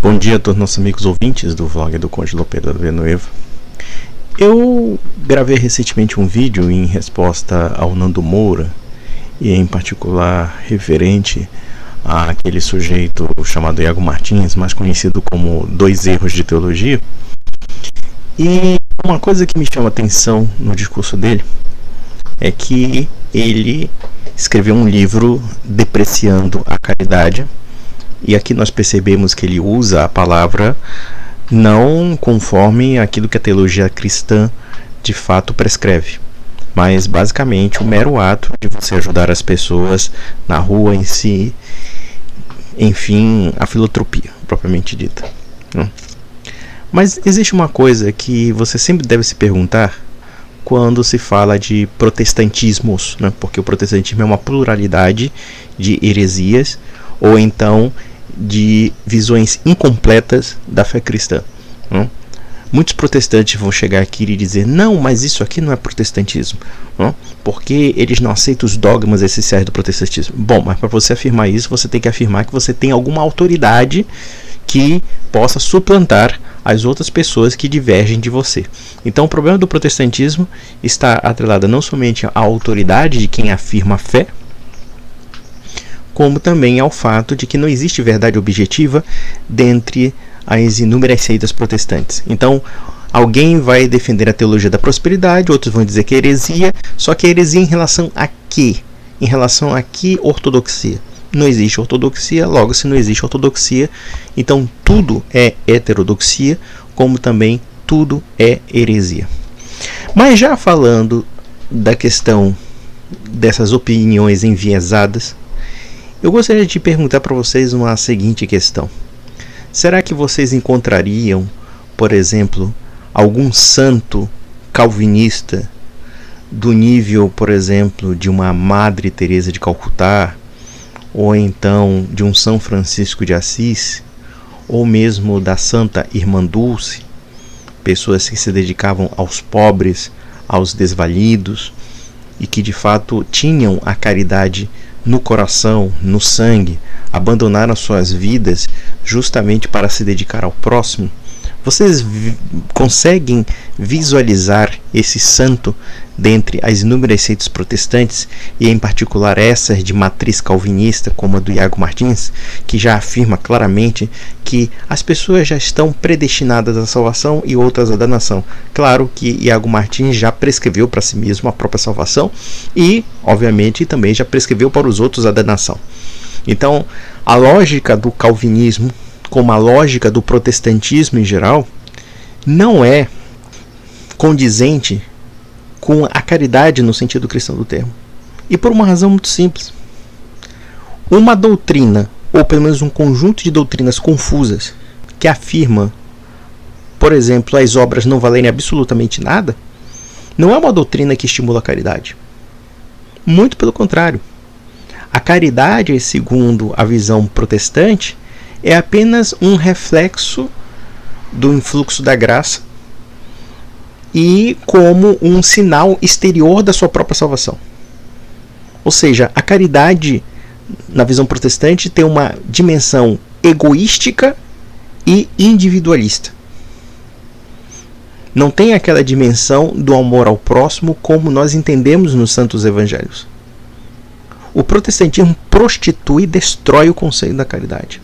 Bom dia a todos nossos amigos ouvintes do vlog do Conde Lopeira da Villanueva. Eu gravei recentemente um vídeo em resposta ao Nando Moura, e em particular referente àquele sujeito chamado Iago Martins, mais conhecido como Dois Erros de Teologia. E uma coisa que me chama a atenção no discurso dele é que ele escreveu um livro depreciando a caridade, e aqui nós percebemos que ele usa a palavra não conforme aquilo que a teologia cristã de fato prescreve, mas basicamente o mero ato de você ajudar as pessoas na rua em si, enfim, a filantropia propriamente dita. Mas existe uma coisa que você sempre deve se perguntar quando se fala de protestantismos, porque o protestantismo é uma pluralidade de heresias ou então de visões incompletas da fé cristã. Muitos protestantes vão chegar aqui e dizer: não, mas isso aqui não é protestantismo, porque eles não aceitam os dogmas essenciais do protestantismo. Bom, mas para você afirmar isso, você tem que afirmar que você tem alguma autoridade que possa suplantar as outras pessoas que divergem de você. Então o problema do protestantismo está atrelado não somente à autoridade de quem afirma a fé, como também ao fato de que não existe verdade objetiva dentre as inúmeras seitas protestantes. Então, alguém vai defender a teologia da prosperidade, outros vão dizer que é heresia, só que é heresia em relação a quê? Em relação a que ortodoxia? Não existe ortodoxia, logo se não existe ortodoxia, então tudo é heterodoxia, como também tudo é heresia. Mas já falando da questão dessas opiniões enviesadas, eu gostaria de perguntar para vocês uma seguinte questão. Será que vocês encontrariam, por exemplo, algum santo calvinista do nível, por exemplo, de uma Madre Teresa de Calcutá, ou então de um São Francisco de Assis, ou mesmo da Santa Irmã Dulce, pessoas que se dedicavam aos pobres, aos desvalidos, e que de fato tinham a caridade no coração, no sangue, abandonaram suas vidas justamente para se dedicar ao próximo? Vocês conseguem visualizar esse santo dentre as inúmeras seitas protestantes, e em particular essas de matriz calvinista, como a do Iago Martins, que já afirma claramente que as pessoas já estão predestinadas à salvação e outras à danação? Claro que Iago Martins já prescreveu para si mesmo a própria salvação e, obviamente, também já prescreveu para os outros a danação. Então, a lógica do calvinismo, como a lógica do protestantismo em geral, não é condizente com a caridade no sentido cristão do termo. E por uma razão muito simples. Uma doutrina, ou pelo menos um conjunto de doutrinas confusas, que afirma, por exemplo, as obras não valerem absolutamente nada, não é uma doutrina que estimula a caridade. Muito pelo contrário. A caridade, segundo a visão protestante, é apenas um reflexo do influxo da graça e como um sinal exterior da sua própria salvação. Ou seja, a caridade, na visão protestante, tem uma dimensão egoística e individualista. Não tem aquela dimensão do amor ao próximo como nós entendemos nos santos evangelhos. O protestantismo prostitui e destrói o conceito da caridade.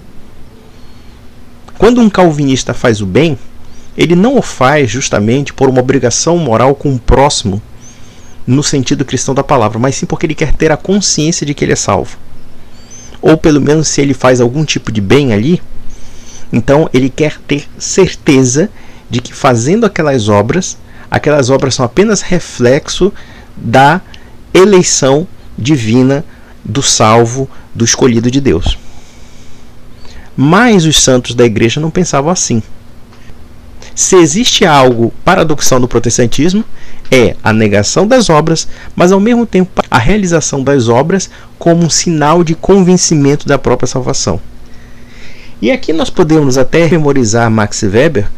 Quando um calvinista faz o bem, ele não o faz justamente por uma obrigação moral com o próximo, no sentido cristão da palavra, mas sim porque ele quer ter a consciência de que ele é salvo. Ou pelo menos, se ele faz algum tipo de bem ali, então ele quer ter certeza de que fazendo aquelas obras são apenas reflexo da eleição divina do salvo, do escolhido de Deus. Mas os santos da igreja não pensavam assim. Se existe algo paradoxal no protestantismo, é a negação das obras, mas ao mesmo tempo a realização das obras como um sinal de convencimento da própria salvação. E aqui nós podemos até memorizar Max Weber,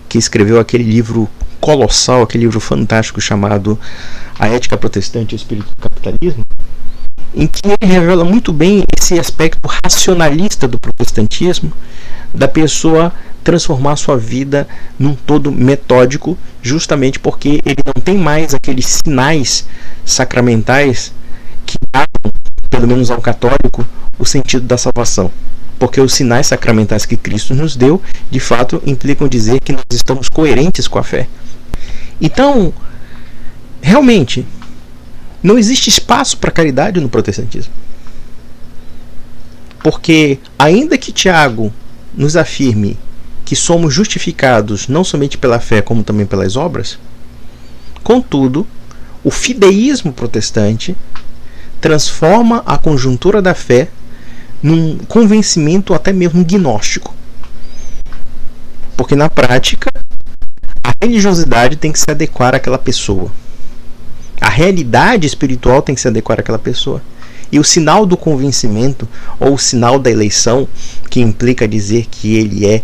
que escreveu aquele livro colossal, aquele livro fantástico chamado A Ética Protestante e o Espírito do Capitalismo, em que ele revela muito bem esse aspecto racionalista do protestantismo, da pessoa transformar sua vida num todo metódico, justamente porque ele não tem mais aqueles sinais sacramentais que dão, pelo menos ao católico, o sentido da salvação. Porque os sinais sacramentais que Cristo nos deu, de fato, implicam dizer que nós estamos coerentes com a fé. Então, realmente, não existe espaço para caridade no protestantismo. Porque, ainda que Tiago nos afirme que somos justificados não somente pela fé, como também pelas obras, contudo, o fideísmo protestante transforma a conjuntura da fé num convencimento até mesmo gnóstico. Porque, na prática, a religiosidade tem que se adequar àquela pessoa. A realidade espiritual tem que se adequar àquela pessoa. E o sinal do convencimento, ou o sinal da eleição, que implica dizer que ele é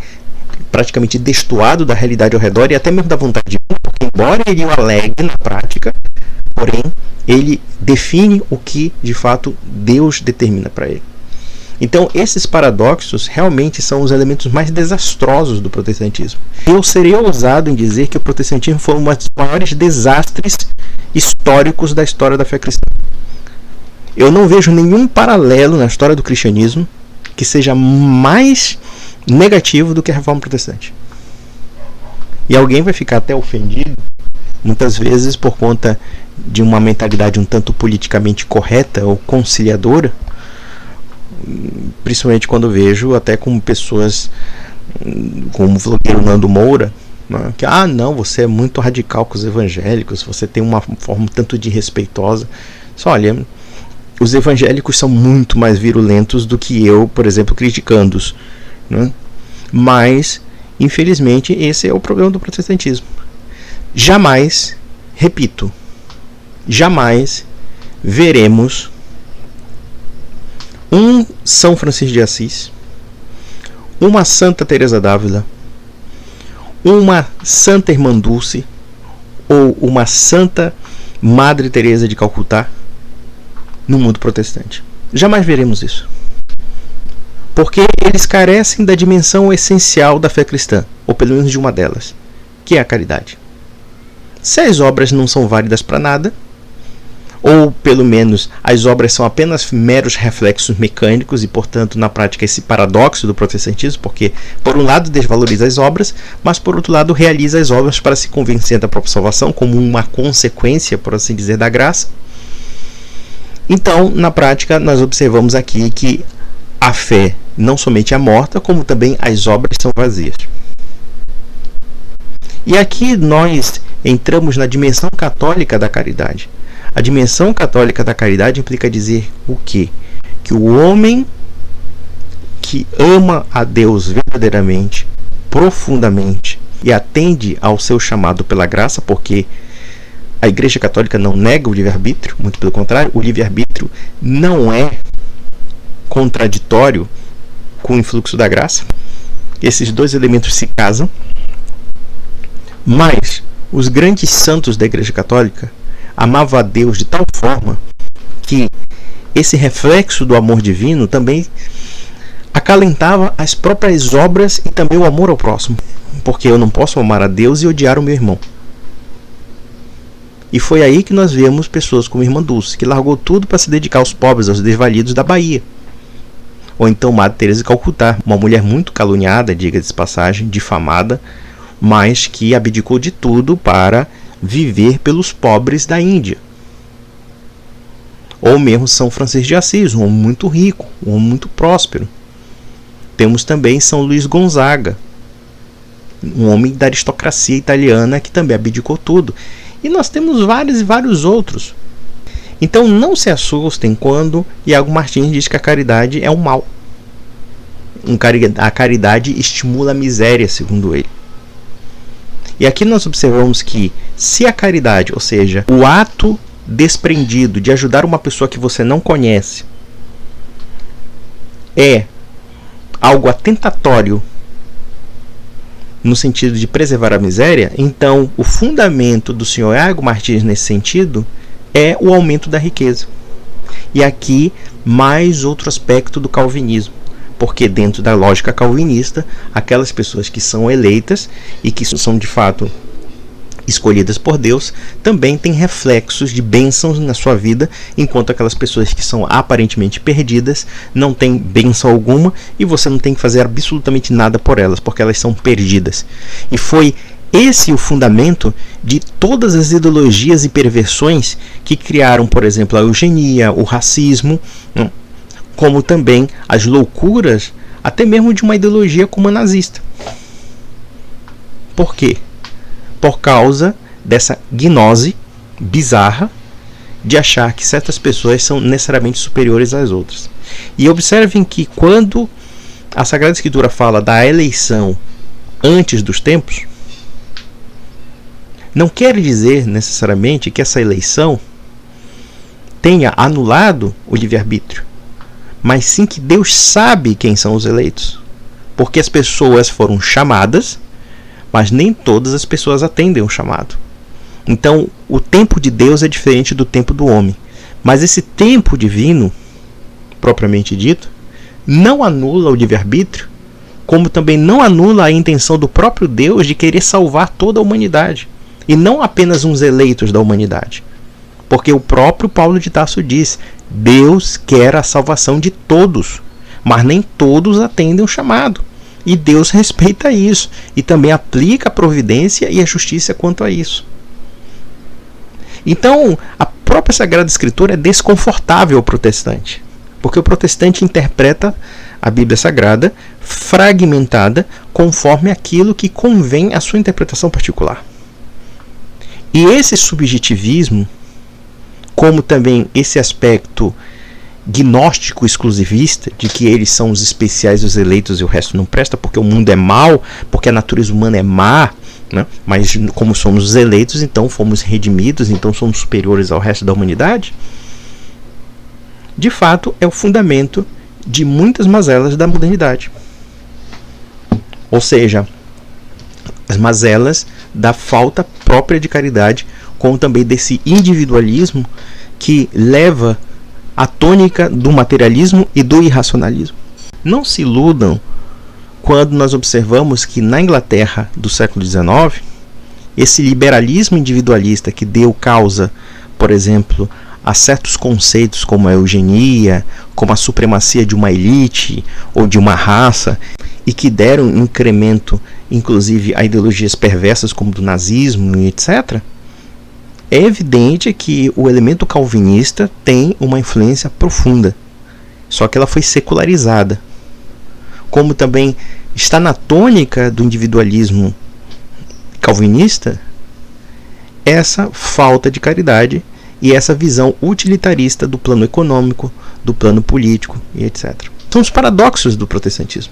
praticamente destoado da realidade ao redor e até mesmo da vontade de Deus, porque embora ele o alegue na prática, porém, ele define o que, de fato, Deus determina para ele. Então, esses paradoxos realmente são os elementos mais desastrosos do protestantismo. Eu seria ousado em dizer que o protestantismo foi um dos maiores desastres históricos da história da fé cristã. Eu não vejo nenhum paralelo na história do cristianismo que seja mais negativo do que a reforma protestante. E alguém vai ficar até ofendido, muitas vezes por conta de uma mentalidade um tanto politicamente correta ou conciliadora, principalmente quando vejo até como pessoas como o vlogueiro Nando Moura, né, que não, você é muito radical com os evangélicos, você tem uma forma um tanto de respeitosa. Só olha, os evangélicos são muito mais virulentos do que eu, por exemplo, criticando-os, né? Mas, infelizmente, esse é o problema do protestantismo. Jamais, repito, jamais veremos um São Francisco de Assis, uma Santa Teresa d'Ávila, uma Santa Irmã Dulce ou uma Santa Madre Teresa de Calcutá no mundo protestante. Jamais veremos isso. Porque eles carecem da dimensão essencial da fé cristã, ou pelo menos de uma delas, que é a caridade. Se as obras não são válidas para nada, ou pelo menos as obras são apenas meros reflexos mecânicos e, portanto, na prática esse paradoxo do protestantismo, porque por um lado desvaloriza as obras, mas por outro lado realiza as obras para se convencer da própria salvação, como uma consequência, por assim dizer, da graça. Então, na prática, nós observamos aqui que a fé não somente é morta, como também as obras são vazias. E aqui nós entramos na dimensão católica da caridade. A dimensão católica da caridade implica dizer o quê? Que o homem que ama a Deus verdadeiramente, profundamente, e atende ao seu chamado pela graça, porque a Igreja Católica não nega o livre-arbítrio, muito pelo contrário, o livre-arbítrio não é contraditório com o influxo da graça. Esses dois elementos se casam. Mas os grandes santos da Igreja Católica amavam a Deus de tal forma que esse reflexo do amor divino também acalentava as próprias obras e também o amor ao próximo. Porque eu não posso amar a Deus e odiar o meu irmão. E foi aí que nós vemos pessoas como a Irmã Dulce, que largou tudo para se dedicar aos pobres, aos desvalidos da Bahia. Ou então Madre Teresa de Calcutá, uma mulher muito caluniada, diga-se de passagem, difamada, mas que abdicou de tudo para viver pelos pobres da Índia. Ou mesmo São Francisco de Assis, um homem muito rico, um homem muito próspero. Temos também São Luís Gonzaga, um homem da aristocracia italiana que também abdicou tudo. E nós temos vários e vários outros. Então não se assustem quando Iago Martins diz que a caridade é um mal. A caridade estimula a miséria, segundo ele. E aqui nós observamos que se a caridade, ou seja, o ato desprendido de ajudar uma pessoa que você não conhece, é algo atentatório no sentido de preservar a miséria, então o fundamento do senhor Iago Martins nesse sentido é o aumento da riqueza. E aqui, mais outro aspecto do calvinismo. Porque dentro da lógica calvinista, aquelas pessoas que são eleitas e que são de fato escolhidas por Deus, também têm reflexos de bênçãos na sua vida, enquanto aquelas pessoas que são aparentemente perdidas não têm bênção alguma e você não tem que fazer absolutamente nada por elas, porque elas são perdidas. E foi esse o fundamento de todas as ideologias e perversões que criaram, por exemplo, a eugenia, o racismo, como também as loucuras, até mesmo de uma ideologia como a nazista. Por quê? Por causa dessa gnose bizarra de achar que certas pessoas são necessariamente superiores às outras. E observem que quando a Sagrada Escritura fala da eleição antes dos tempos, não quer dizer necessariamente que essa eleição tenha anulado o livre-arbítrio, mas sim que Deus sabe quem são os eleitos, porque as pessoas foram chamadas, mas nem todas as pessoas atendem o chamado. Então, o tempo de Deus é diferente do tempo do homem. Mas esse tempo divino, propriamente dito, não anula o livre-arbítrio, como também não anula a intenção do próprio Deus de querer salvar toda a humanidade, e não apenas uns eleitos da humanidade. Porque o próprio Paulo de Tarso diz: Deus quer a salvação de todos, mas nem todos atendem o chamado. E Deus respeita isso e também aplica a providência e a justiça quanto a isso. Então, a própria Sagrada Escritura é desconfortável ao protestante, porque o protestante interpreta a Bíblia Sagrada fragmentada conforme aquilo que convém à sua interpretação particular. E esse subjetivismo, como também esse aspecto gnóstico exclusivista, de que eles são os especiais, os eleitos e o resto não presta, porque o mundo é mau, porque a natureza humana é má, né? Mas como somos os eleitos, então fomos redimidos, então somos superiores ao resto da humanidade, de fato é o fundamento de muitas mazelas da modernidade. Ou seja, as mazelas da falta própria de caridade, como também desse individualismo que leva a tônica do materialismo e do irracionalismo. Não se iludam quando nós observamos que na Inglaterra do século XIX, esse liberalismo individualista que deu causa, por exemplo, a certos conceitos como a eugenia, como a supremacia de uma elite ou de uma raça, e que deram incremento, inclusive, a ideologias perversas como do nazismo e etc., é evidente que o elemento calvinista tem uma influência profunda, só que ela foi secularizada. Como também está na tônica do individualismo calvinista essa falta de caridade e essa visão utilitarista do plano econômico, do plano político e etc. São os paradoxos do protestantismo.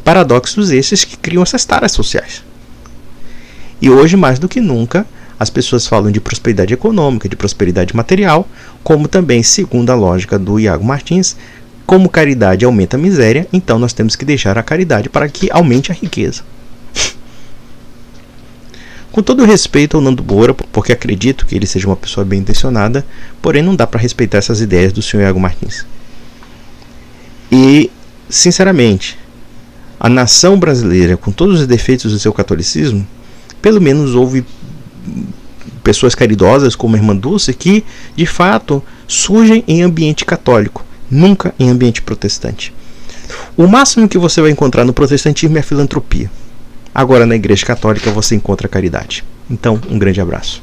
Paradoxos esses que criam essas taras sociais. E hoje, mais do que nunca, as pessoas falam de prosperidade econômica, de prosperidade material, como também, segundo a lógica do Iago Martins, como caridade aumenta a miséria, então nós temos que deixar a caridade para que aumente a riqueza. Com todo o respeito ao Nando Moura, porque acredito que ele seja uma pessoa bem intencionada, porém não dá para respeitar essas ideias do senhor Iago Martins. E, sinceramente, a nação brasileira, com todos os defeitos do seu catolicismo, pelo menos houve pessoas caridosas como a irmã Dulce que, de fato, surgem em ambiente católico, nunca em ambiente protestante. O máximo que você vai encontrar no protestantismo é a filantropia. Agora, na Igreja Católica, você encontra a caridade. Então, um grande abraço.